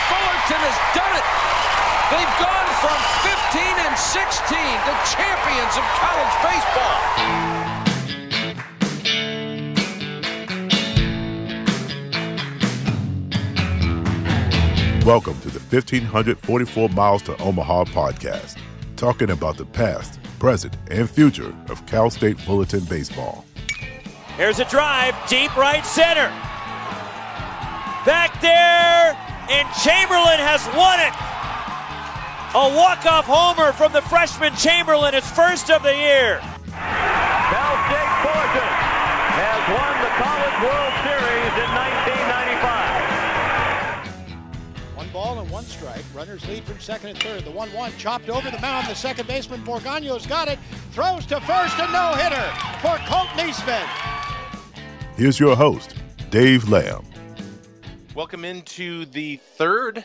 Fullerton has done it. They've gone from 15 and 16 to champions of college baseball. Welcome to the 1544 Miles to Omaha podcast, talking about the past, present, and future of Cal State Fullerton baseball. Here's a drive, deep right center. Back there, and Chamberlain has won it. A walk-off homer from the freshman Chamberlain, his first of the year. Cal State Fullerton has won the College World Series in 1995. 1 ball and 1 strike. Runners lead from second and third. The 1-1 chopped over the mound. The second baseman Borgano's got it. Throws to first, a no-hitter for Colt Neesmith. Here's your host, Dave Lamb. Welcome into the third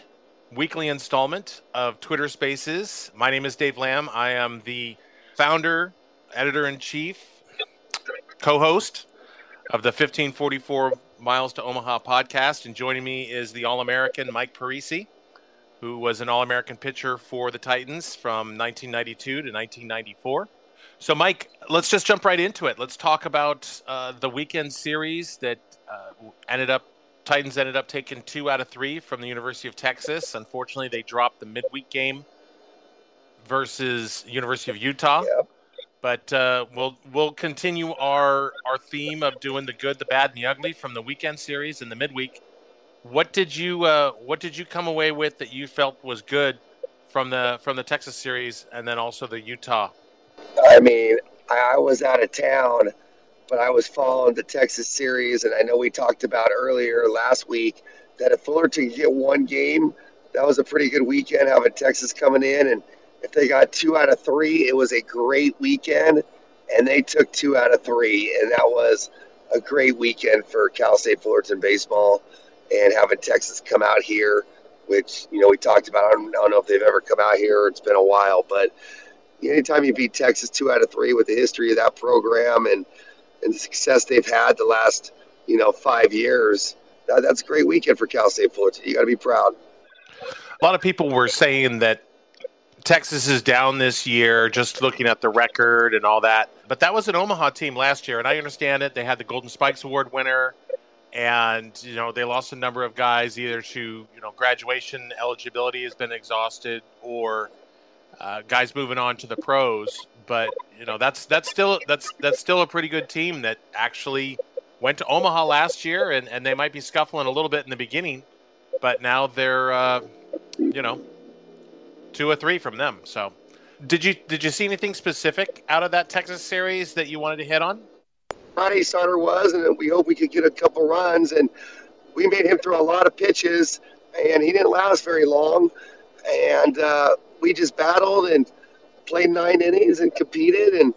weekly installment of Twitter Spaces. My name is Dave Lamb. I am the founder, editor-in-chief, co-host of the 1544 Miles to Omaha podcast. And joining me is the All-American Mike Parisi, who was an All-American pitcher for the Titans from 1992 to 1994. So, Mike, let's just jump right into it. Let's talk about the weekend series that Titans ended up taking 2 out of 3 from the University of Texas. Unfortunately, they dropped the midweek game versus University of Utah. Yep. But we'll continue our theme of doing the good, the bad, and the ugly from the weekend series and the midweek. What did you come away with that you felt was good from the Texas series and then also the Utah? I mean, I was out of town, but I was following the Texas series, and I know we talked about earlier last week that if Fullerton could get 1 game, that was a pretty good weekend having Texas coming in. And if they got 2 out of 3, it was a great weekend, and they took 2 out of 3, and that was a great weekend for Cal State Fullerton baseball. And having Texas come out here, which, we talked about, I don't know if they've ever come out here, it's been a while, but anytime you beat Texas 2 out of 3 with the history of that program and the success they've had the last, 5 years, that's a great weekend for Cal State Fullerton. You got to be proud. A lot of people were saying that Texas is down this year, just looking at the record and all that. But that was an Omaha team last year, and I understand it. They had the Golden Spikes Award winner, and, they lost a number of guys either to, graduation eligibility has been exhausted or guys moving on to the pros. But that's still a pretty good team that actually went to Omaha last year, and they might be scuffling a little bit in the beginning, but now they're 2 or 3 from them. So did you see anything specific out of that Texas series that you wanted to hit on? Friday starter was, and we hope we could get a couple runs, and we made him throw a lot of pitches, and he didn't last very long, and we just battled and played 9 innings and competed and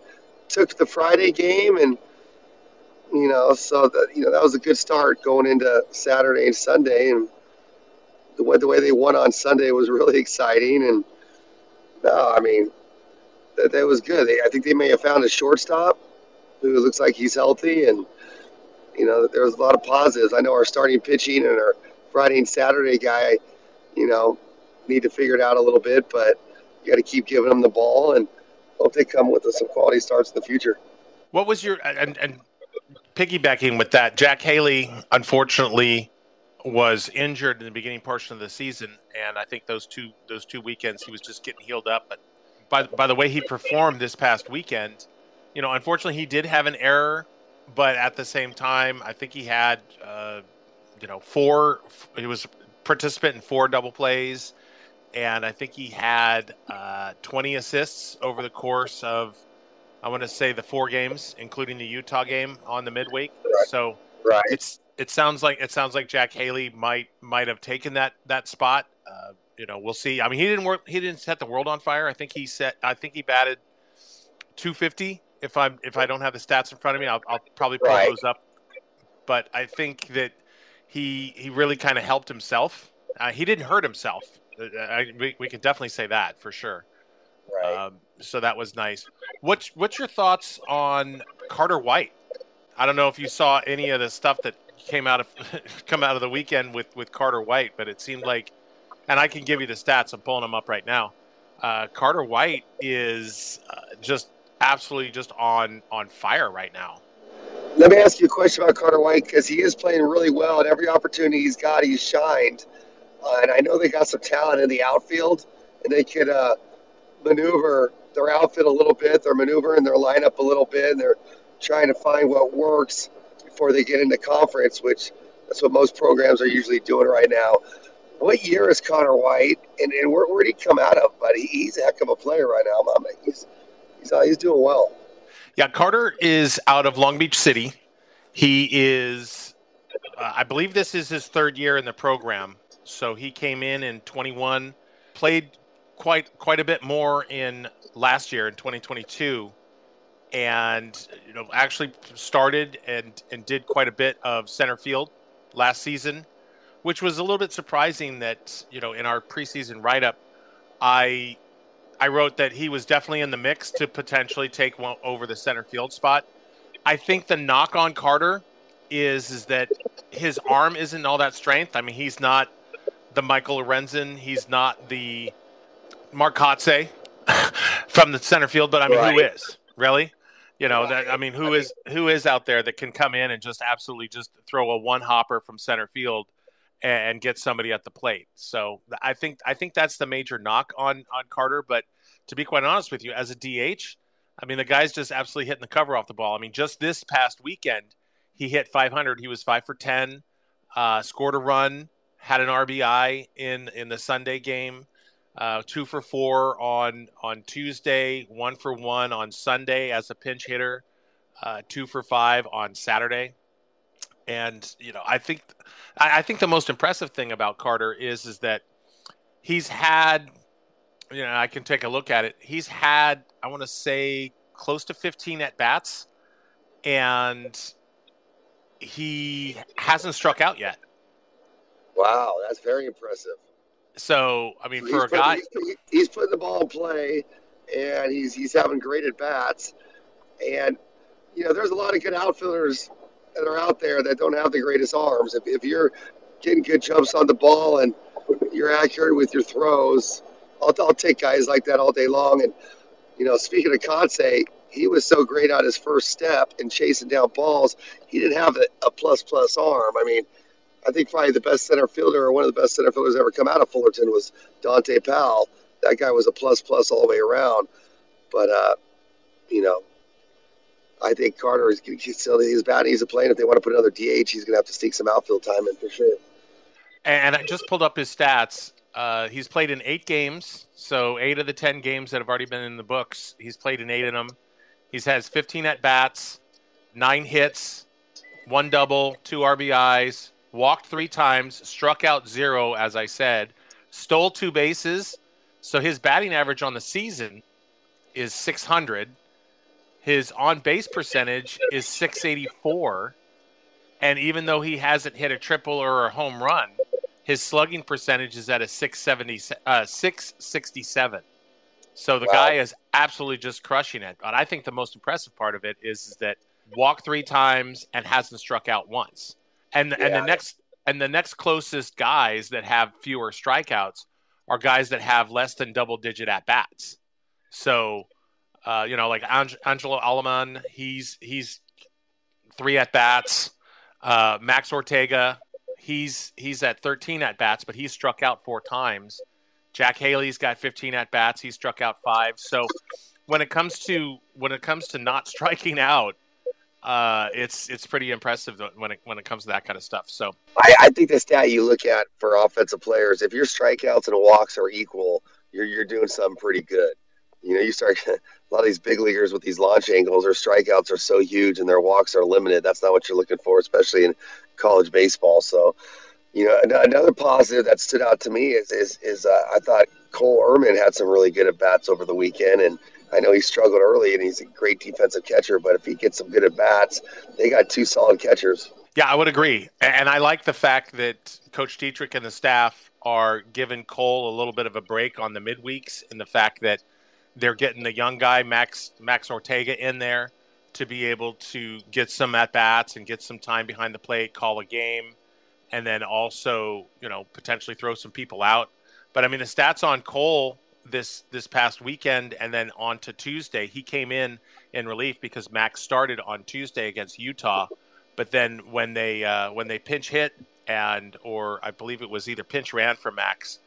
took the Friday game, and so that was a good start going into Saturday and Sunday, and the way they won on Sunday was really exciting. And that was good. I think they may have found a shortstop who looks like he's healthy, and there was a lot of positives. I know our starting pitching and our Friday and Saturday guy, need to figure it out a little bit, but you got to keep giving them the ball and hope they come with some quality starts in the future. What was your and piggybacking with that? Jack Haley, unfortunately, was injured in the beginning portion of the season, and I think those two weekends he was just getting healed up. But by the way he performed this past weekend, unfortunately he did have an error, but at the same time, I think he had 4. He was participant in 4 double plays. And I think he had 20 assists over the course of, I want to say, the 4 games, including the Utah game on the midweek. Right. So right. It sounds like Jack Haley might have taken that spot. We'll see. I mean, he didn't set the world on fire. I think he batted 250. If I don't have the stats in front of me, I'll probably pull those up. But I think that he really kind of helped himself. He didn't hurt himself. We can definitely say that for sure. Right. So that was nice. What's your thoughts on Carter White? I don't know if you saw any of the stuff that come out of the weekend with Carter White, but it seemed like and I can give you the stats. I'm pulling them up right now. Carter White is just absolutely just on fire right now. Let me ask you a question about Carter White, because he is playing really well, and every opportunity he's got, he's shined. And I know they got some talent in the outfield, and they could maneuver their outfit a little bit. They're maneuvering their lineup a little bit, and they're trying to find what works before they get into conference, which that's what most programs are usually doing right now. What year is Connor White, and where did he come out of? But he's a heck of a player right now. He's doing well. Yeah, Carter is out of Long Beach City. He is, I believe this is his third year in the program. So he came in 21, played quite a bit more in last year in 2022, and actually started and did quite a bit of center field last season, which was a little bit surprising that in our preseason write-up, I wrote that he was definitely in the mix to potentially take one over the center field spot. I think the knock on Carter is that his arm isn't all that strength. I mean, he's not the Michael Lorenzen. He's not the Mark Kotze from the center field. But I mean, Who is really? Who is out there that can come in and just absolutely just throw a one hopper from center field and get somebody at the plate. So I think that's the major knock on Carter. But to be quite honest with you, as a DH, I mean, the guy's just absolutely hitting the cover off the ball. I mean, just this past weekend, he hit 500. He was 5 for 10, scored a run, had an RBI in the Sunday game, 2 for 4 on Tuesday, 1 for 1 on Sunday as a pinch hitter, 2 for 5 on Saturday. And I think the most impressive thing about Carter is that he's had, I can take a look at it. He's had, I want to say, close to 15 at bats, and he hasn't struck out yet. Wow, that's very impressive. So I mean, for a guy, he's putting the ball in play, and he's having great at bats, and there's a lot of good outfielders that are out there that don't have the greatest arms. If you're getting good jumps on the ball and you're accurate with your throws, I'll take guys like that all day long. And speaking of Kotze, he was so great on his first step and chasing down balls. He didn't have a plus arm. I mean, I think probably the best center fielder, or one of the best center fielders ever come out of Fullerton, was Dante Powell. That guy was a plus all the way around. But I think Carter is still, his bat needs to play, and if they want to put another DH, he's going to have to sneak some outfield time in for sure. And I just pulled up his stats. He's played in 8 games, so 8 of the 10 games that have already been in the books, he's played in 8 of them. He has 15 at-bats, 9 hits, 1 double, 2 RBIs, walked 3 times, struck out 0, as I said, stole 2 bases. So his batting average on the season is 600. His on-base percentage is 684. And even though he hasn't hit a triple or a home run, his slugging percentage is at a 667. So the guy is absolutely just crushing it. But I think the most impressive part of it is that walked 3 times and hasn't struck out once. And the next closest guys that have fewer strikeouts are guys that have less than double-digit at-bats. So, like Angelo Aleman, he's 3 at-bats. Max Ortega, he's at 13 at-bats, but he's struck out 4 times. Jack Haley's got 15 at-bats. He struck out 5. So when it comes to not striking out, it's pretty impressive when it comes to that kind of stuff. So I think the stat you look at for offensive players, if your strikeouts and walks are equal, you're doing something pretty good. You start a lot of these big leaguers with these launch angles, their strikeouts are so huge and their walks are limited. That's not what you're looking for, especially in college baseball. So, another positive that stood out to me is I thought Cole Ehrman had some really good at bats over the weekend, and I know he struggled early and he's a great defensive catcher, but if he gets some good at bats, they got 2 solid catchers. Yeah, I would agree. And I like the fact that Coach Dietrich and the staff are giving Cole a little bit of a break on the midweeks, and the fact that they're getting the young guy, Max Ortega, in there to be able to get some at-bats and get some time behind the plate, call a game, and then also, potentially throw some people out. But I mean, the stats on Cole this past weekend and then on to Tuesday, he came in relief because Max started on Tuesday against Utah. But then when they pinch hit or I believe it was either pinch ran for Max,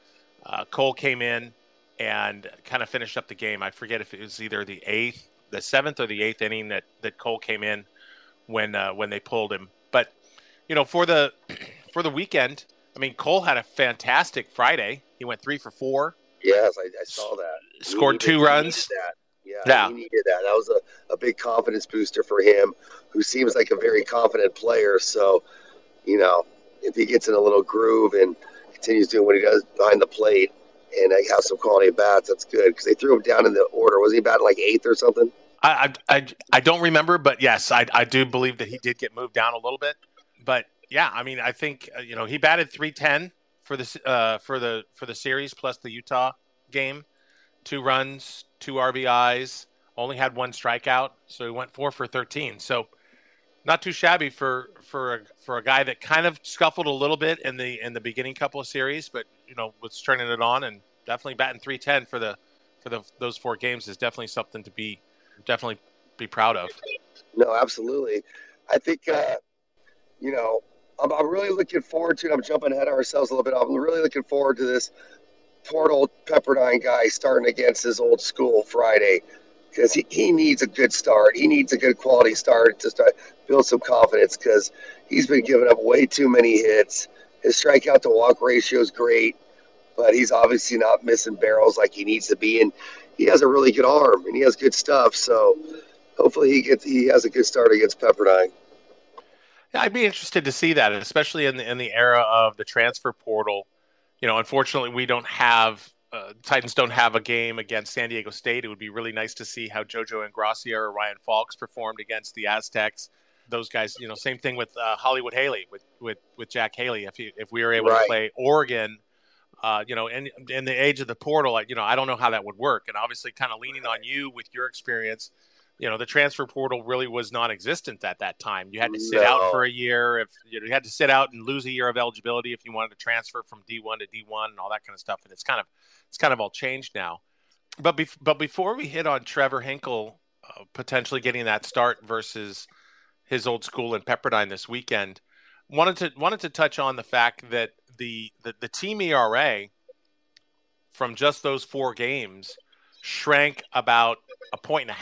Cole came in and kind of finished up the game. I forget if it was either the 7th or the 8th inning that Cole came in when they pulled him. But for the weekend, I mean, Cole had a fantastic Friday. He went 3 for 4. Yes, I saw that. Scored 2 runs. Yeah, he needed that. That was a big confidence booster for him, who seems like a very confident player. So, if he gets in a little groove and continues doing what he does behind the plate and has some quality at bats, that's good. Because they threw him down in the order. Was he batting like 8th or something? I don't remember, but yes, I do believe that he did get moved down a little bit. But yeah, I mean, I think he batted .310 for the series plus the Utah game, 2 runs, 2 RBIs, only had 1 strikeout, so he went 4 for 13. So not too shabby for a guy that kind of scuffled a little bit in the beginning couple of series, but was turning it on, and definitely batting .310 for those 4 games is definitely something to be proud of. No, absolutely. I think I'm really looking forward to it. I'm jumping ahead of ourselves a little bit. I'm really looking forward to this Portal Pepperdine guy starting against his old school Friday, because he needs a good start. He needs a good quality start to start build some confidence, because he's been giving up way too many hits. His strikeout to walk ratio is great, but he's obviously not missing barrels like he needs to be. And he has a really good arm and he has good stuff. So hopefully he has a good start against Pepperdine. I'd be interested to see that, especially in the era of the transfer portal. Unfortunately, we don't have Titans don't have a game against San Diego State. It would be really nice to see how JoJo Ingracia or Ryan Falks performed against the Aztecs. Those guys, same thing with Hollywood Haley, with Jack Haley. If we were able to play Oregon, in the age of the portal, I don't know how that would work. And obviously, kind of leaning on you with your experience. The transfer portal really was non-existent at that time. You had to sit out for a year. If you had to sit out and lose a year of eligibility if you wanted to transfer from D1 to D1 and all that kind of stuff. And it's kind of all changed now. But before we hit on Trevor Hinkle potentially getting that start versus his old school in Pepperdine this weekend, wanted to touch on the fact that the team ERA from just those 4 games shrank about 1.5 points.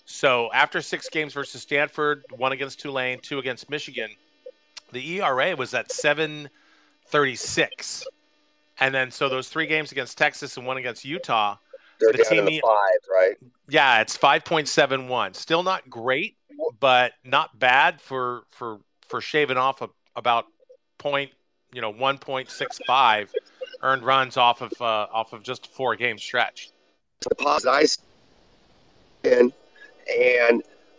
So after 6 games versus Stanford, 1 against Tulane, 2 against Michigan, the ERA was at 7.36. And then so those 3 games against Texas and 1 against Utah, they're down to the 5, right? Yeah, it's 5.71. Still not great, but not bad for shaving off about 1.65 earned runs off of just a 4-game stretch. The pause and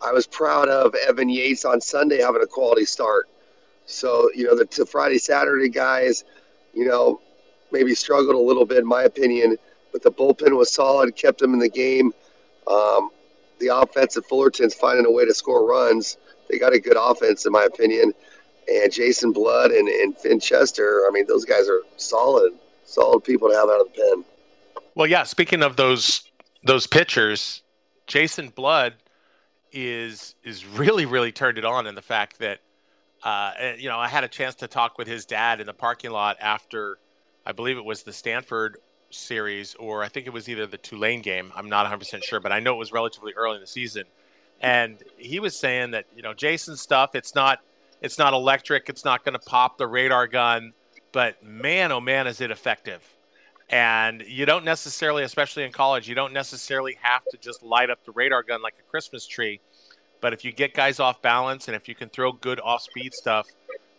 I was proud of Evan Yates on Sunday having a quality start. So, the Friday, Saturday guys, maybe struggled a little bit in my opinion, but the bullpen was solid, kept them in the game. The offense at Fullerton's finding a way to score runs. They got a good offense in my opinion. And Jason Blood and Finn Chester, I mean, those guys are solid people to have out of the pen. Well, yeah, speaking of those pitchers, Jason Blood is really, really turned it on in the fact that, I had a chance to talk with his dad in the parking lot after, I believe it was the Stanford series, or I think it was either the Tulane game. I'm not 100% sure, but I know it was relatively early in the season. And he was saying that, Jason's stuff, it's not electric. It's not going to pop the radar gun, but man, oh man, is it effective. And you don't necessarily, especially in college, you don't necessarily have to just light up the radar gun like a Christmas tree. But if you get guys off balance and if you can throw good off-speed stuff,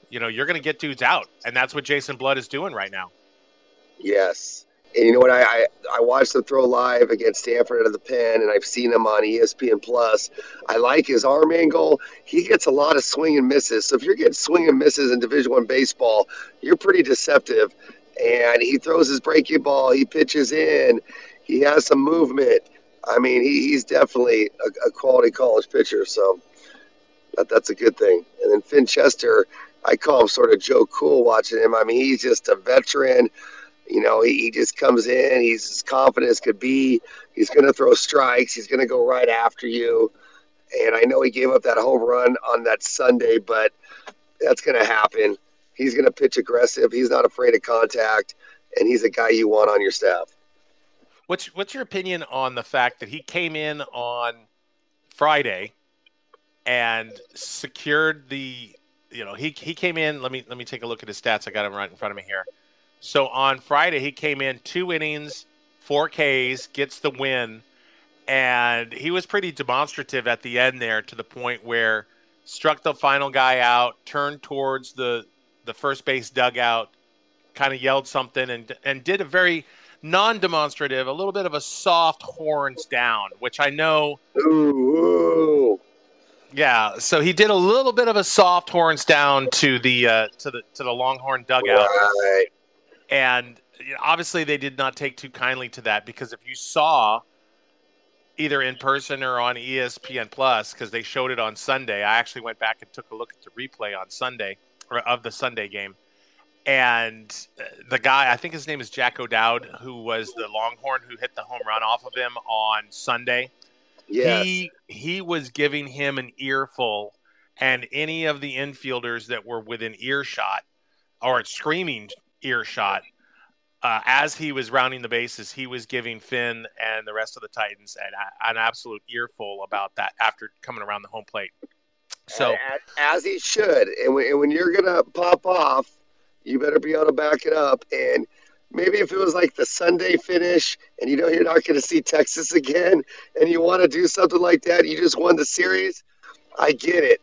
you're going to get dudes out. And that's what Jason Blood is doing right now. Yes. And you know what? I watched him throw live against Stanford out of the pen, and I've seen him on ESPN+. I like his arm angle. He gets a lot of swing and misses. So if you're getting swing and misses in Division I baseball, you're pretty deceptive. And he throws his breaking ball. He pitches in. He has some movement. I mean, he's definitely a quality college pitcher. So that's a good thing. And then Finn Chester, I call him sort of Joe Cool watching him. I mean, he's just a veteran. He just comes in. He's as confident as could be. He's going to throw strikes. He's going to go right after you. And I know he gave up that home run on that Sunday, but that's going to happen. He's going to pitch aggressive. He's not afraid of contact, and he's a guy you want on your staff. What's your opinion on the fact that he came in on Friday and secured the he came in, let me take a look at his stats. I got him right in front of me here. So on Friday he came in 2 innings, 4 Ks, gets the win, and he was pretty demonstrative at the end there to the point where struck the final guy out, turned towards the first base dugout, kind of yelled something and did a very non-demonstrative, a little bit of a soft horns down, which I know. Ooh. Yeah, so he did a little bit of a soft horns down to the Longhorn dugout, Right. and obviously they did not take too kindly to that, because if you saw either in person or on ESPN Plus, because they showed it on Sunday, I actually went back and took a look at the replay on Sunday of the Sunday game, and the guy, I think his name is Jack O'Dowd, who was the Longhorn who hit the home run off of him on Sunday. Yes. He was giving him an earful, and any of the infielders that were within earshot or screaming earshot as he was rounding the bases, he was giving Finn and the rest of the Titans an absolute earful about that after coming around the home plate. So as he should, and when you're gonna pop off, you better be able to back it up. And maybe if it was like the Sunday finish and you're not going to see Texas again and you want to do something like that, you just won the series, I get it.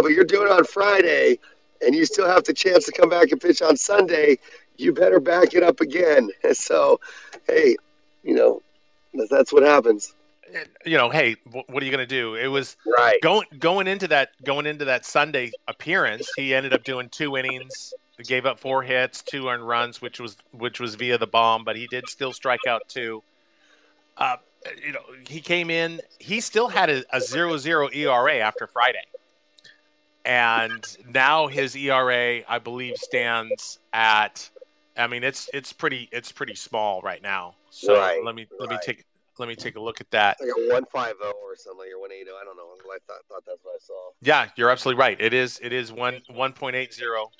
But you're doing it on Friday and you still have the chance to come back and pitch on Sunday, you better back it up again. And so, hey, that's what happens. Hey, what are you going to do? It was right going into that Sunday appearance. He ended up doing 2 innings. Gave up 4 hits, 2 earned runs, which was via the bomb, but he did still strike out 2. He came in. He still had a 0.00 ERA after Friday, and now his ERA, I believe, stands at. I mean, it's pretty small right now. So let me take a look at that. It's like a 150 or something, or 180. I don't know. I thought that's what I saw. Yeah, you're absolutely right. It is 1.80.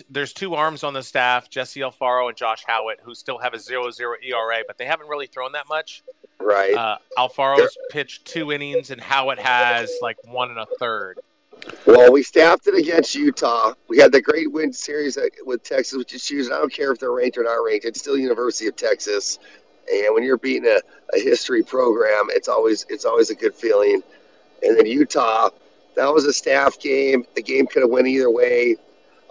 There's 2 arms on the staff, Jesse Alfaro and Josh Howitt, who still have a 0.00 ERA, but they haven't really thrown that much. Right. Alfaro's pitched 2 innings, and Howitt has like 1 1/3. Well, we staffed it against Utah. We had the great win series with Texas, which is huge. I don't care if they're ranked or not ranked. It's still University of Texas. And when you're beating a history program, it's always a good feeling. And then Utah, that was a staff game. The game could have went either way.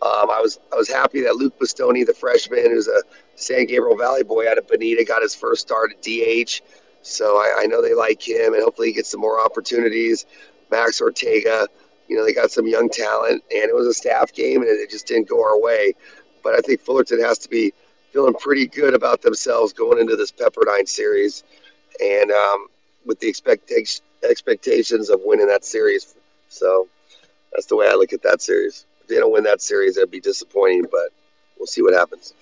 I was happy that Luke Bastoni, the freshman, who's a San Gabriel Valley boy out of Bonita, got his first start at DH. So I know they like him, and hopefully he gets some more opportunities. Max Ortega, they got some young talent, and it was a staff game, and it just didn't go our way. But I think Fullerton has to be feeling pretty good about themselves going into this Pepperdine series, and with the expectations of winning that series. So that's the way I look at that series. If they don't win that series, that'd be disappointing, but we'll see what happens.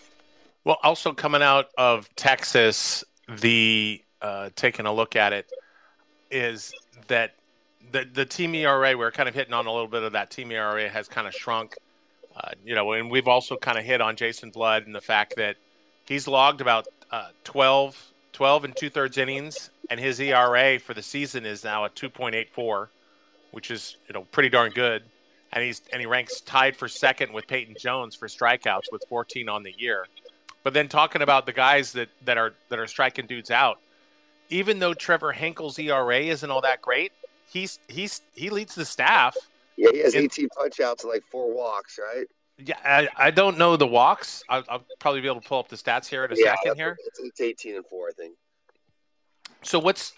Well, also coming out of Texas, taking a look at it, is that the team ERA, we're kind of hitting on a little bit of that team ERA has kind of shrunk. And we've also kind of hit on Jason Blood and the fact that he's logged about 12 and 2/3 innings, and his ERA for the season is now at 2.84, which is pretty darn good. And he ranks tied for second with Peyton Jones for strikeouts with 14 on the year. But then talking about the guys that are striking dudes out, even though Trevor Henkel's ERA isn't all that great, he leads the staff. Yeah, he has 18 punch-outs and like 4 walks, right? Yeah, I don't know the walks. I'll probably be able to pull up the stats here in a second here. It's 18 and 4, I think. So what's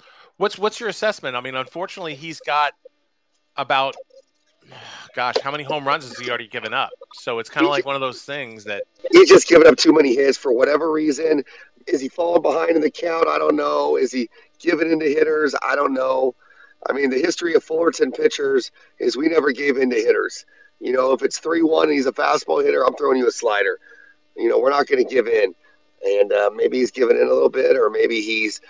your assessment? I mean, unfortunately, he's got about, gosh, how many home runs has he already given up? So it's kind of like one of those things that he's just given up too many hits for whatever reason. Is he falling behind in the count? I don't know. Is he giving into hitters? I don't know. I mean, the history of Fullerton pitchers is we never gave in to hitters. If it's 3-1 and he's a fastball hitter, I'm throwing you a slider. we're not going to give in. And maybe he's giving in a little bit, or maybe he's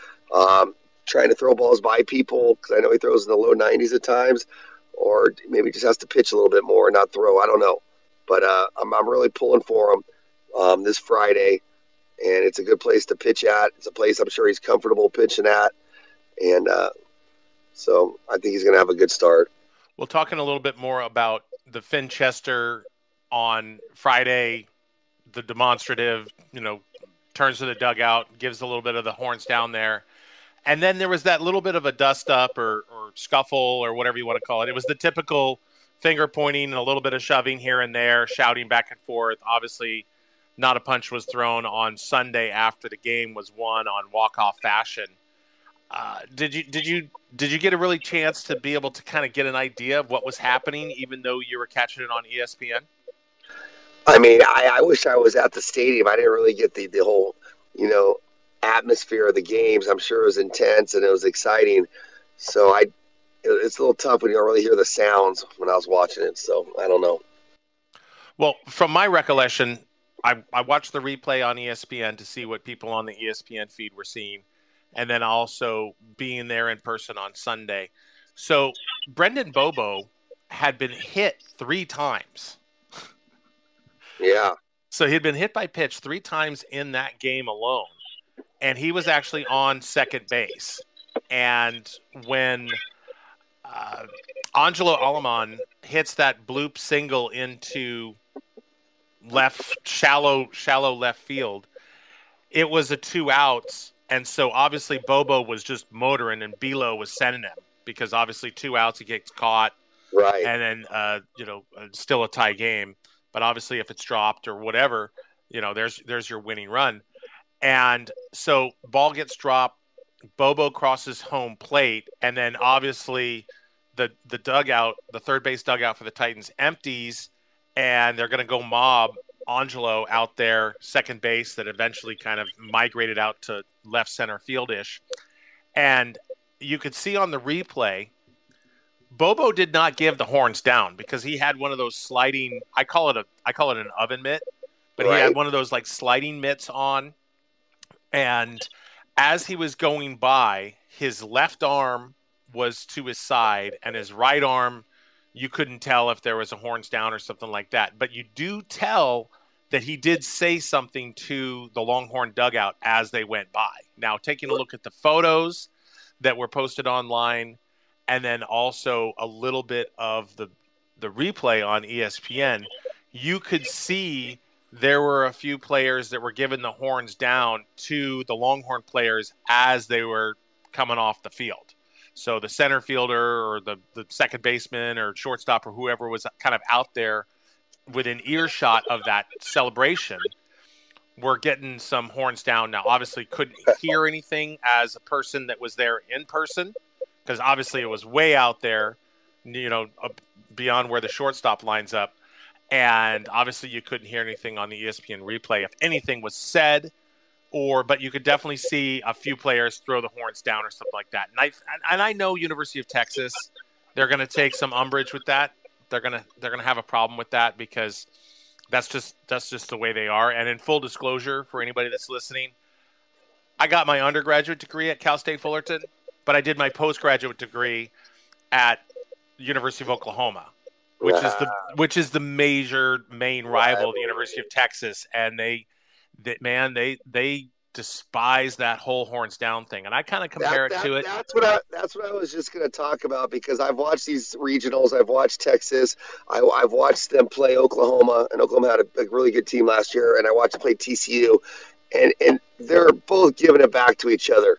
trying to throw balls by people, because I know he throws in the low 90s at times, or maybe just has to pitch a little bit more and not throw. I don't know. But I'm really pulling for him this Friday, and it's a good place to pitch at. It's a place I'm sure he's comfortable pitching at. And so I think he's going to have a good start. Well, talking a little bit more about the Finchester on Friday, the demonstrative, turns to the dugout, gives a little bit of the horns down there. And then there was that little bit of a dust up or scuffle or whatever you want to call it. It was the typical finger pointing and a little bit of shoving here and there, shouting back and forth. Obviously, not a punch was thrown on Sunday after the game was won on walk-off fashion. Did you get a really chance to be able to kind of get an idea of what was happening, even though you were catching it on ESPN? I mean, I wish I was at the stadium. I didn't really get the whole, atmosphere of the games. I'm sure it was intense and it was exciting. So it's a little tough when you don't really hear the sounds when I was watching it. So I don't know. Well, from my recollection, I watched the replay on ESPN to see what people on the ESPN feed were seeing, and then also being there in person on Sunday. So Brendan Bobo had been hit 3 times. Yeah. So he'd been hit by pitch 3 times in that game alone, and he was actually on second base. And when Angelo Aleman hits that bloop single into shallow left field, it was a 2 outs. And so obviously Bobo was just motoring and Bilo was sending him, because obviously 2 outs, he gets caught. Right. And then, still a tie game. But obviously if it's dropped or whatever, there's your winning run. And so ball gets dropped, Bobo crosses home plate, and then obviously the dugout, the third base dugout for the Titans empties, and they're going to go mob Angelo out there, second base, that eventually kind of migrated out to left center field-ish. And you could see on the replay, Bobo did not give the horns down, because he had one of those sliding, I call it an oven mitt, but Right. He had one of those like sliding mitts on. And as he was going by, his left arm was to his side, and his right arm, you couldn't tell if there was a horns down or something like that. But you do tell that he did say something to the Longhorn dugout as they went by. Now, taking a look at the photos that were posted online, and then also a little bit of the replay on ESPN, you could see there were a few players that were giving the horns down to the Longhorn players as they were coming off the field. So the center fielder or the second baseman or shortstop or whoever was kind of out there within earshot of that celebration were getting some horns down. Now, obviously couldn't hear anything as a person that was there in person, because obviously it was way out there, beyond where the shortstop lines up. And obviously you couldn't hear anything on the ESPN replay if anything was said, but you could definitely see a few players throw the horns down or something like that. And I know University of Texas, they're going to take some umbrage with that. They're going to have a problem with that, because that's just the way they are. And in full disclosure for anybody that's listening, I got my undergraduate degree at Cal State Fullerton, but I did my postgraduate degree at University of Oklahoma, which is the main rival of the University of Texas, and they despise that whole horns down thing, and I kind of compare it to it. That's what I was just going to talk about, because I've watched these regionals. I've watched Texas. I've watched them play Oklahoma, and Oklahoma had a really good team last year, and I watched them play TCU, and they're both giving it back to each other.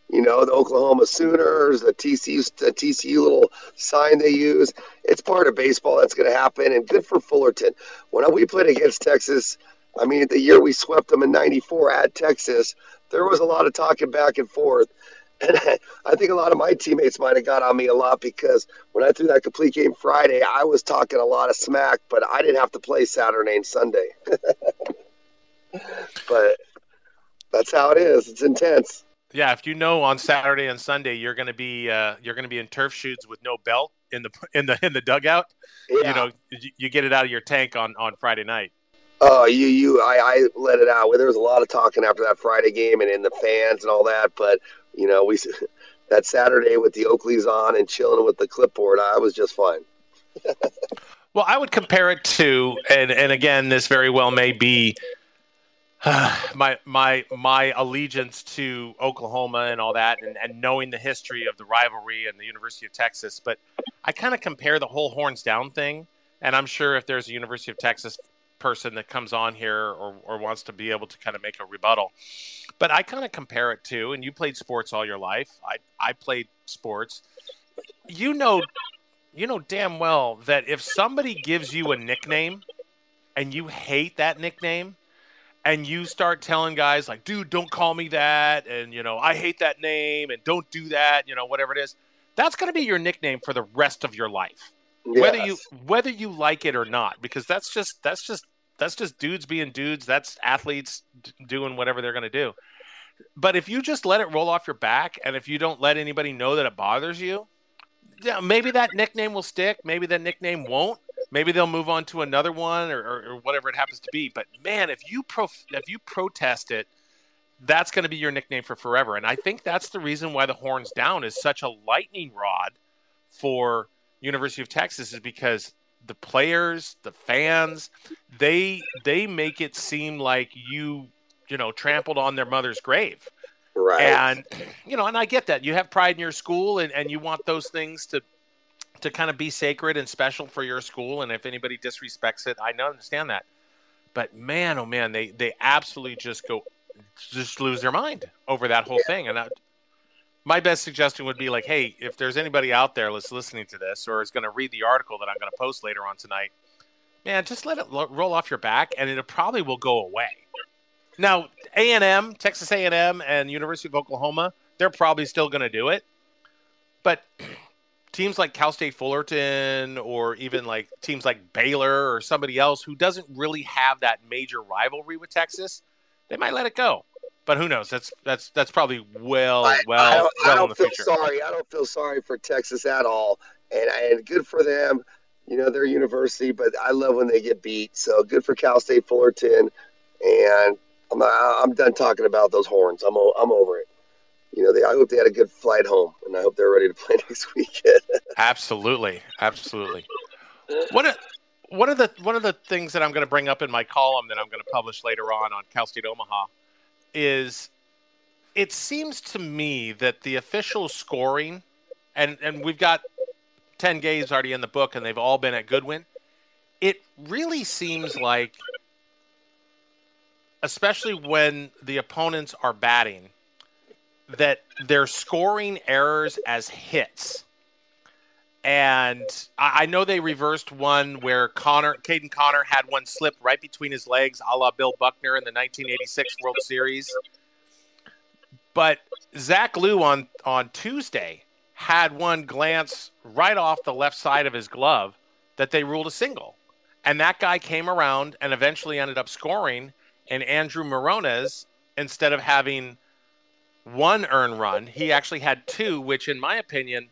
The Oklahoma Sooners, the TCU little sign they use. It's part of baseball. That's going to happen, and good for Fullerton. When we played against Texas, I mean, the year we swept them in '94 at Texas, there was a lot of talking back and forth. And I think a lot of my teammates might have got on me a lot, because when I threw that complete game Friday, I was talking a lot of smack, but I didn't have to play Saturday and Sunday. But that's how it is. It's intense. Yeah, if on Saturday and Sunday you're going to be in turf shoots with no belt in the dugout, Yeah. you get it out of your tank on Friday night. Oh, I let it out. There was a lot of talking after that Friday game and in the fans and all that. But we that Saturday with the Oakleys on and chilling with the clipboard, I was just fine. Well, I would compare it to, and again, this very well may be my allegiance to Oklahoma and all that, and knowing the history of the rivalry and the University of Texas. But I kind of compare the whole horns down thing, and I'm sure if there's a University of Texas person that comes on here or wants to be able to kind of make a rebuttal. But I kind of compare it to, and you played sports all your life. I played sports. You know damn well that if somebody gives you a nickname and you hate that nickname and you start telling guys like, dude, don't call me that. And, I hate that name and don't do that, whatever it is, that's going to be your nickname for the rest of your life. Yes. Whether you like it or not, because that's just dudes being dudes. That's athletes doing whatever they're going to do. But if you just let it roll off your back, and if you don't let anybody know that it bothers you, yeah, maybe that nickname will stick. Maybe that nickname won't. Maybe they'll move on to another one or whatever it happens to be. But man, if you protest it, that's going to be your nickname for forever. And I think that's the reason why the horns down is such a lightning rod for University of Texas, is because the players, the fans, they make it seem like you trampled on their mother's grave. Right. And, and I get that. You have pride in your school and you want those things to kind of be sacred and special for your school. And if anybody disrespects it, I understand that. But man, oh man, they absolutely just lose their mind over that whole thing. And my best suggestion would be like, hey, if there's anybody out there that's listening to this or is going to read the article that I'm going to post later on tonight, man, just let it roll off your back and it probably will go away. Now, Texas A&M and University of Oklahoma, they're probably still going to do it. But teams like Cal State Fullerton or even like teams like Baylor or somebody else who doesn't really have that major rivalry with Texas, they might let it go. But who knows? That's probably well in the future. I don't feel sorry for Texas at all. And good for them. Their university, but I love when they get beat. So good for Cal State Fullerton. And I'm done talking about those horns. I'm over it. I hope they had a good flight home, and I hope they're ready to play next weekend. Absolutely. One of the things that I'm going to bring up in my column that I'm going to publish later on Cal State Omaha is it seems to me that the official scoring, and we've got 10 games already in the book, and they've all been at Goodwin. It really seems like, especially when the opponents are batting, that they're scoring errors as hits. And I know they reversed one where Caden Connor had one slip right between his legs, a la Bill Buckner in the 1986 World Series. But Zach Liu on Tuesday had one glance right off the left side of his glove that they ruled a single. And that guy came around and eventually ended up scoring. And Andrew Morones, instead of having one earned run, he actually had two, which in my opinion,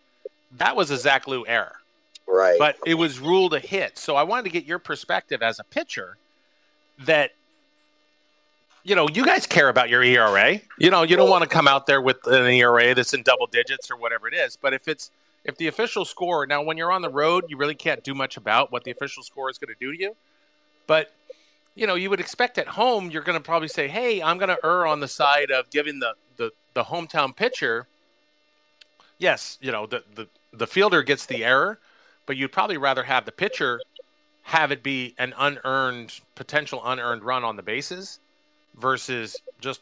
that was a Zach Liu error. Right. But it was ruled a hit. So I wanted to get your perspective as a pitcher that, you guys care about your ERA. You don't want to come out there with an ERA that's in double digits or whatever it is. But if the official score, now when you're on the road, you really can't do much about what the official score is going to do to you. But, you would expect at home, you're going to probably say, hey, I'm going to err on the side of giving the hometown pitcher. Yes, the fielder gets the error, but you'd probably rather have the pitcher have it be an potential unearned run on the bases versus just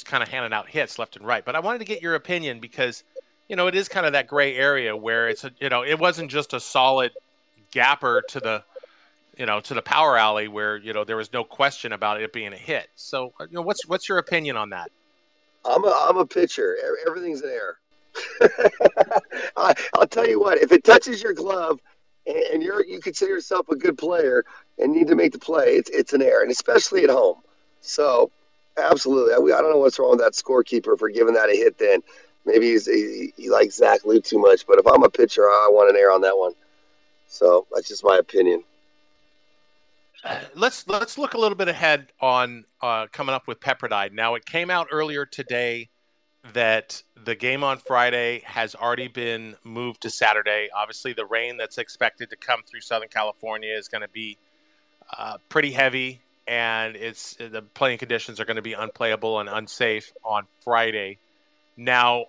kind of handing out hits left and right. But I wanted to get your opinion because, it is kind of that gray area where it's, it wasn't just a solid gapper to the power alley where, there was no question about it being a hit. So, what's your opinion on that? I'm a pitcher. Everything's an error. I'll tell you what, if it touches your glove and you consider yourself a good player and need to make the play, it's an error, and especially at home. So, absolutely. I don't know what's wrong with that scorekeeper for giving that a hit then. Maybe he likes Zach Liu too much, but if I'm a pitcher, I want an error on that one. So, that's just my opinion. let's look a little bit ahead on coming up with Pepperdine. Now, it came out earlier today that the game on Friday has already been moved to Saturday. Obviously, the rain that's expected to come through Southern California is going to be pretty heavy, and the playing conditions are going to be unplayable and unsafe on Friday. Now,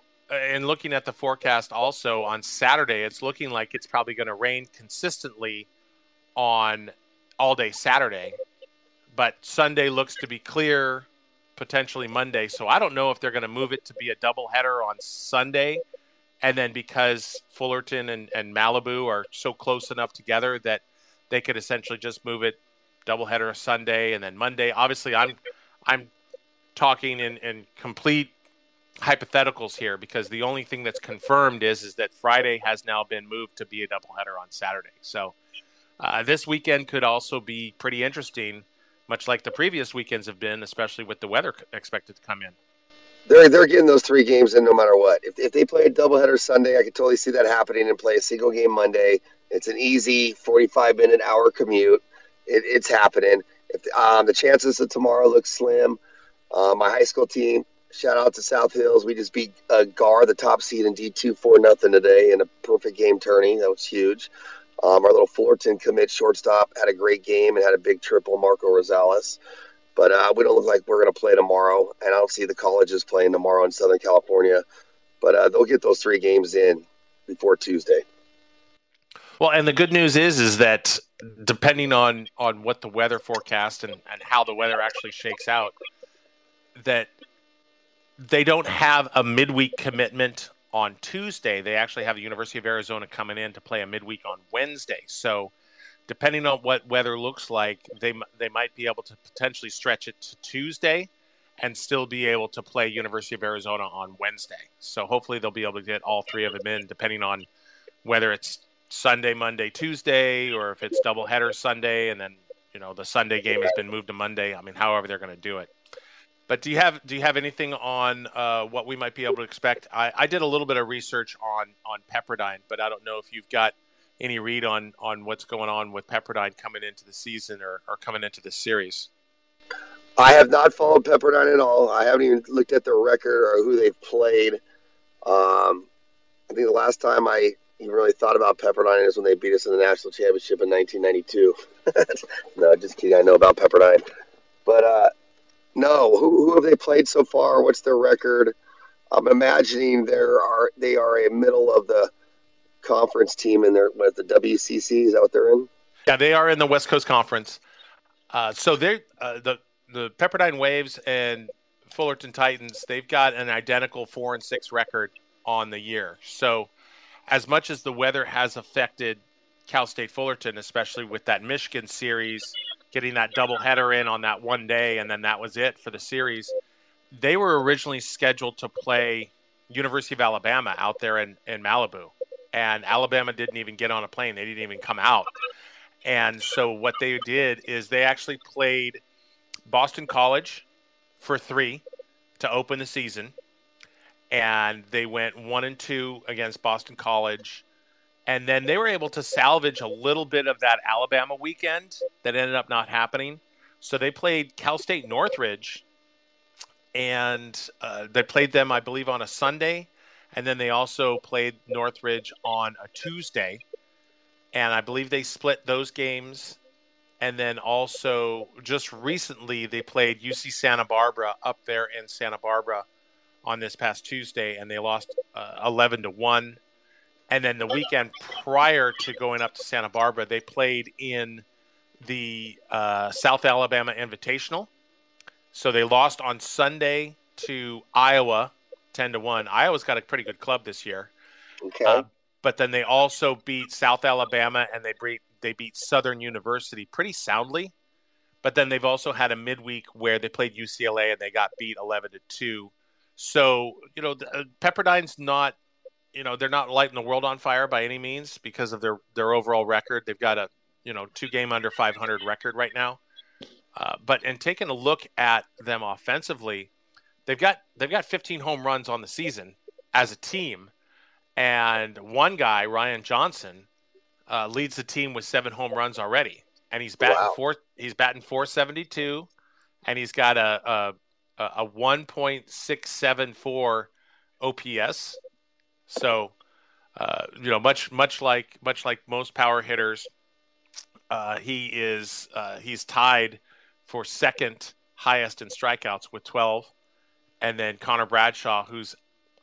in looking at the forecast also on Saturday, it's looking like it's probably going to rain consistently on all day Saturday, but Sunday looks to be clear, potentially Monday. So I don't know if they're going to move it to be a doubleheader on Sunday. And then because Fullerton and Malibu are so close enough together that they could essentially just move it doubleheader Sunday and then Monday. Obviously, I'm talking in complete hypotheticals here because the only thing that's confirmed is that Friday has now been moved to be a doubleheader on Saturday. So this weekend could also be pretty interesting, much like the previous weekends have been, especially with the weather expected to come in. They're getting those 3 games in no matter what. If they play a doubleheader Sunday, I could totally see that happening and play a single game Monday. It's an easy 45-minute hour commute. It's happening. If the chances of tomorrow look slim. My high school team, shout out to South Hills. We just beat Gar, the top seed in D2, 4-0 today in a perfect game turning. That was huge. Our little Fullerton commit shortstop had a great game and had a big triple, Marco Rosales. But we don't look like we're going to play tomorrow, and I don't see the colleges playing tomorrow in Southern California. But they'll get those 3 games in before Tuesday. Well, and the good news is that depending on what the weather forecast and how the weather actually shakes out, that they don't have a midweek commitment on Tuesday. They actually have the University of Arizona coming in to play a midweek on Wednesday. So depending on what weather looks like, they might be able to potentially stretch it to Tuesday and still be able to play University of Arizona on Wednesday. So hopefully they'll be able to get all 3 of them in, depending on whether it's Sunday, Monday, Tuesday, or if it's doubleheader Sunday, and then the Sunday game has been moved to Monday. I mean, however they're going to do it. But do you have anything on what we might be able to expect? I did a little bit of research on Pepperdine, but I don't know if you've got any read on what's going on with Pepperdine coming into the season or coming into the series. I have not followed Pepperdine at all. I haven't even looked at their record or who they've played. I think the last time I even really thought about Pepperdine is when they beat us in the national championship in 1992. No, just kidding. I know about Pepperdine. But no, who have they played so far? What's their record? I'm imagining they are a middle of the conference team in there with the WCC. Is that what they're in? Yeah, they are in the West Coast Conference. So they're the Pepperdine Waves and Fullerton Titans. They've got an identical 4-6 record on the year. So as much as the weather has affected Cal State Fullerton, especially with that Michigan series, getting that doubleheader in on that one day, and then that was it for the series, they were originally scheduled to play University of Alabama out there in Malibu. And Alabama didn't even get on a plane. They didn't even come out. And so what they did is they actually played Boston College for 3 to open the season. And they went 1-2 against Boston College. And then they were able to salvage a little bit of that Alabama weekend that ended up not happening. So they played Cal State Northridge, and they played them, I believe, on a Sunday. And then they also played Northridge on a Tuesday. And I believe they split those games. And then also just recently they played UC Santa Barbara up there in Santa Barbara on this past Tuesday, and they lost 11-1. And then the weekend prior to going up to Santa Barbara, they played in the South Alabama Invitational. So they lost on Sunday to Iowa 10-1. Iowa's got a pretty good club this year. Okay. But then they also beat South Alabama, and they beat Southern University pretty soundly. But then they've also had a midweek where they played UCLA and they got beat 11-2. So, Pepperdine's not, they're not lighting the world on fire by any means because of their overall record. They've got a, 2-game under 500 record right now. But in taking a look at them offensively, they've got 15 home runs on the season as a team. And one guy, Ryan Johnson, leads the team with 7 home runs already. and he's batting Wow. He's batting 472, and he's got a 1.674 OPS. So, much like most power hitters, he's tied for second highest in strikeouts with 12, and then Connor Bradshaw, who's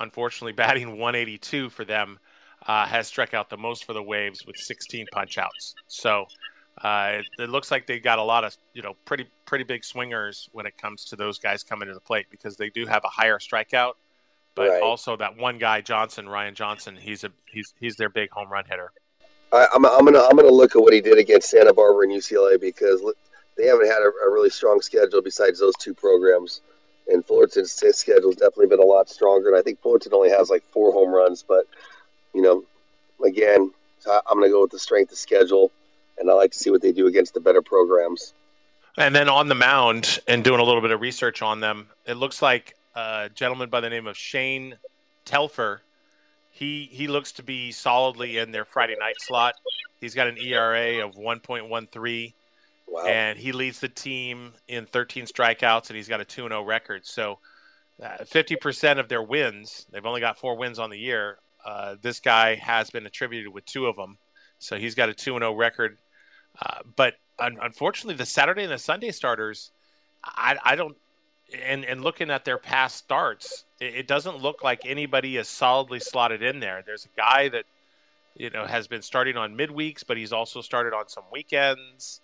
unfortunately batting 182 for them, has struck out the most for the Waves with 16 punch-outs. So it looks like they got a lot of pretty big swingers when it comes to those guys coming to the plate, because they do have a higher strikeout, but Right. also that one guy Ryan Johnson, he's their big home run hitter. I'm gonna look at what he did against Santa Barbara and UCLA, because they haven't had a really strong schedule besides those two programs. And Fullerton's schedule has definitely been a lot stronger. And I think Fullerton only has like 4 home runs. But, again, I'm going to go with the strength of schedule. And I like to see what they do against the better programs. And then on the mound, and doing a little bit of research on them, it looks like a gentleman by the name of Shane Telfer. He looks to be solidly in their Friday night slot. He's got an ERA of 1.13. Wow. And he leads the team in 13 strikeouts, and he's got a 2-0 record. So 50% of their wins, they've only got 4 wins on the year. This guy has been attributed with 2 of them. So he's got a 2-0 record. But unfortunately, the Saturday and the Sunday starters, I don't – and looking at their past starts, it doesn't look like anybody is solidly slotted in there. There's a guy that, has been starting on midweeks, but he's also started on some weekends.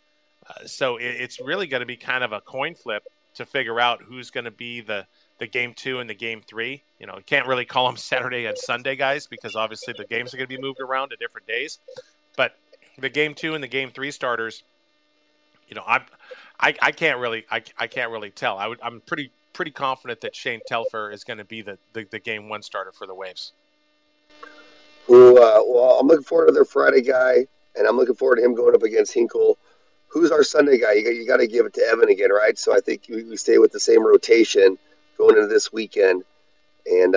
So it's really going to be kind of a coin flip to figure out who's going to be the game 2 and the game 3. You can't really call them Saturday and Sunday guys, because obviously the games are going to be moved around to different days. But the game 2 and the game 3 starters, I can't really tell. I'm pretty confident that Shane Telfer is going to be the game 1 starter for the Waves. Well, I'm looking forward to their Friday guy, and I'm looking forward to him going up against Hinkle. Who's our Sunday guy? You got to give it to Evan again, right? So I think we stay with the same rotation going into this weekend, and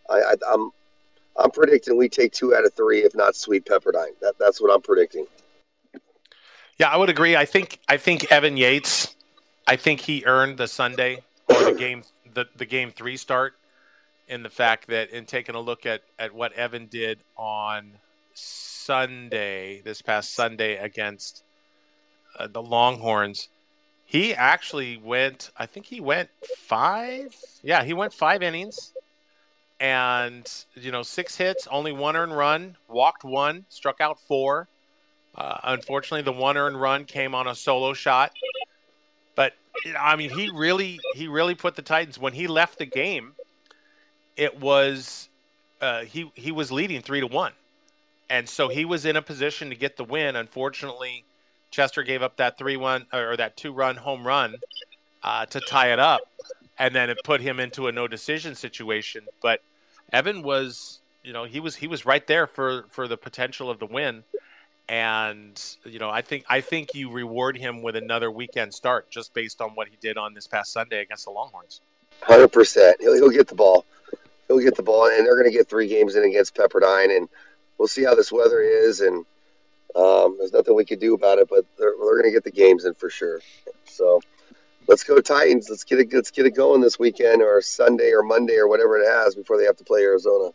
I'm predicting we take 2 out of 3, if not Sweet Pepperdine. That's what I'm predicting. Yeah, I would agree. I think Evan Yates, I think he earned the Sunday or the game 3 start, in the fact that in taking a look at what Evan did on Sunday, this past Sunday against the Longhorns, he actually went 5. Yeah, he went 5 innings, and 6 hits, only 1 earned run, walked 1, struck out 4. Unfortunately, the 1 earned run came on a solo shot. But he really put the Titans, when he left the game, it was he was leading 3-1, and so he was in a position to get the win. Unfortunately, Chester gave up that 3-1 or that 2-run home run to tie it up, and then it put him into a no decision situation. But Evan was, he was right there for the potential of the win, and I think you reward him with another weekend start just based on what he did on this past Sunday against the Longhorns. 100%. He'll get the ball. He'll get the ball, and they're going to get 3 games in against Pepperdine, and we'll see how this weather is, and there's nothing we could do about it, but they're going to get the games in for sure. So let's go Titans. Let's get it going this weekend, or Sunday or Monday or whatever it has, before they have to play Arizona.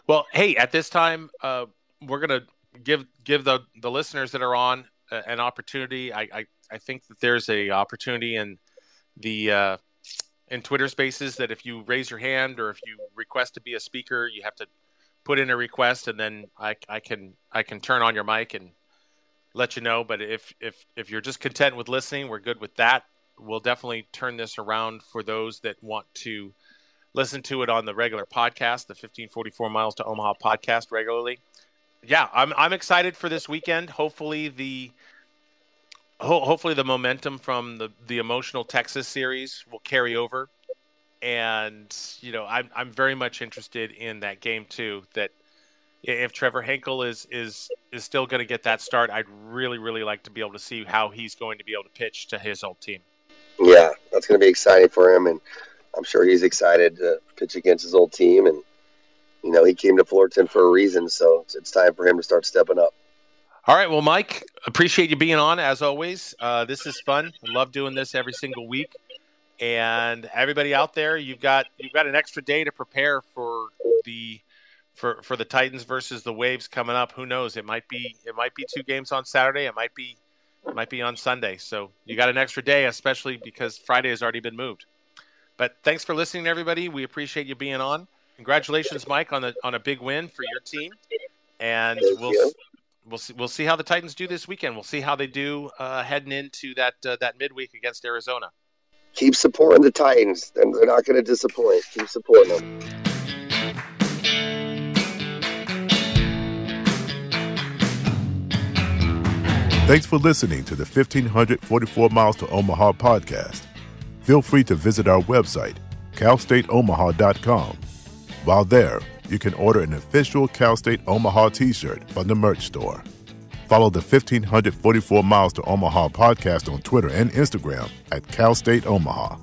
Well, hey, at this time, we're going to give the listeners that are on an opportunity. I think that there's a opportunity in the in Twitter Spaces that if you raise your hand or if you request to be a speaker, you have to put in a request, and then I can turn on your mic and let you know. But if you're just content with listening, we're good with that. We'll definitely turn this around for those that want to listen to it on the regular podcast, the 1544 Miles to Omaha podcast regularly. Yeah, I'm excited for this weekend. Hopefully the momentum from the emotional Texas series will carry over. And, I'm very much interested in that game too, that if Trevor Henkel is still going to get that start, I'd really, really like to be able to see how he's going to be able to pitch to his old team. Yeah, that's going to be exciting for him. And I'm sure he's excited to pitch against his old team. And, he came to Fullerton for a reason. So it's time for him to start stepping up. All right. Well, Mike, appreciate you being on as always. This is fun. I love doing this every single week. And everybody out there, you've got an extra day to prepare for the Titans versus the Waves coming up. Who knows? It might be 2 games on Saturday. It might be on Sunday. So you got an extra day, especially because Friday has already been moved. But thanks for listening, everybody. We appreciate you being on. Congratulations, Mike, on a big win for your team. And we'll see how the Titans do this weekend. We'll see how they do heading into that midweek against Arizona. Keep supporting the Titans. They're not going to disappoint. Keep supporting them. Thanks for listening to the 1544 Miles to Omaha podcast. Feel free to visit our website, CalStateOmaha.com. While there, you can order an official Cal State Omaha t-shirt from the merch store. Follow the 1544 Miles to Omaha podcast on Twitter and Instagram at CalStateOmaha.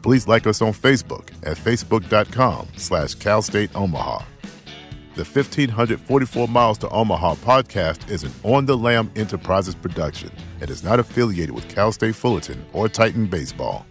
Please like us on Facebook at facebook.com/CalStateOmaha. The 1544 Miles to Omaha podcast is an On the Lam Enterprises production and is not affiliated with Cal State Fullerton or Titan Baseball.